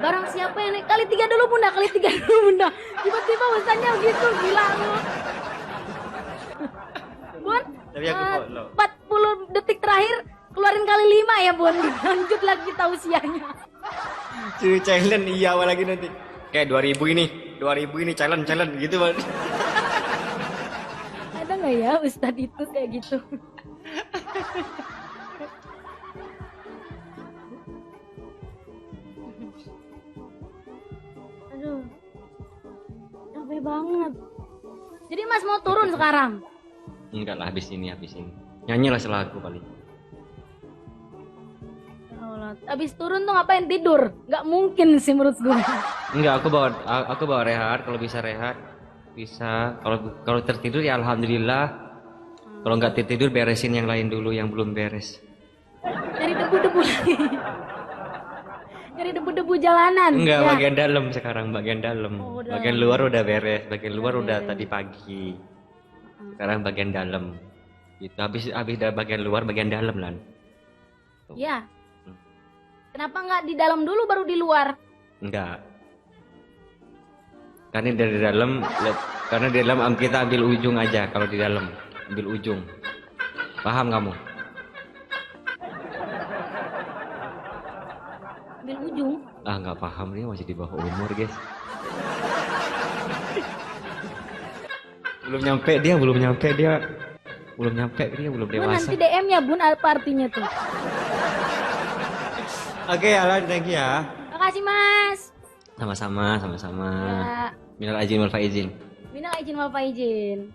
barang siapa yang naik kali 3 dulu bunda, tiba-tiba Ustadnya gitu, gila lu. Bun, Tapi aku follow. 40 detik terakhir keluarin kali 5 ya bun, lanjut lagi tausiahnya. Cuy challenge iya lagi nanti. Kayak 2000 ini challenge gitu Bang. Ada nggak ya Ustadz itu kayak gitu? Aduh, capek banget. Jadi Mas mau turun sekarang? Enggak lah, habis ini. Nyanyilah selaku paling. Ya Allah, abis turun tuh ngapain tidur? Nggak mungkin sih menurut gue. Enggak, aku bawa rehat, kalau bisa rehat. Bisa. Kalau tertidur ya alhamdulillah. Kalau nggak tertidur beresin yang lain dulu yang belum beres. Dari debu-debu lagi. Dari debu-debu jalanan. Enggak, ya. bagian dalam sekarang, bagian dalam. Oh, udah. Bagian luar udah beres, bagian luar udah beres. tadi pagi. Sekarang bagian dalam. Itu habis dari bagian luar, bagian dalam lan. Tuh. Ya. Kenapa nggak di dalam dulu baru di luar? Enggak. Karena di dalam kita ambil ujung aja kalau di dalam. Ambil ujung. Paham kamu? Ambil ujung. Ah, nggak paham, nih masih di bawah umur guys. belum nyampe dia belum Bun, dewasa. nanti DM ya bun, apa artinya tuh? Oke, Alan, thank you ya. Makasih mas. Sama-sama. Ya. Minal aizin wal faizin. Minal aizin wal faizin.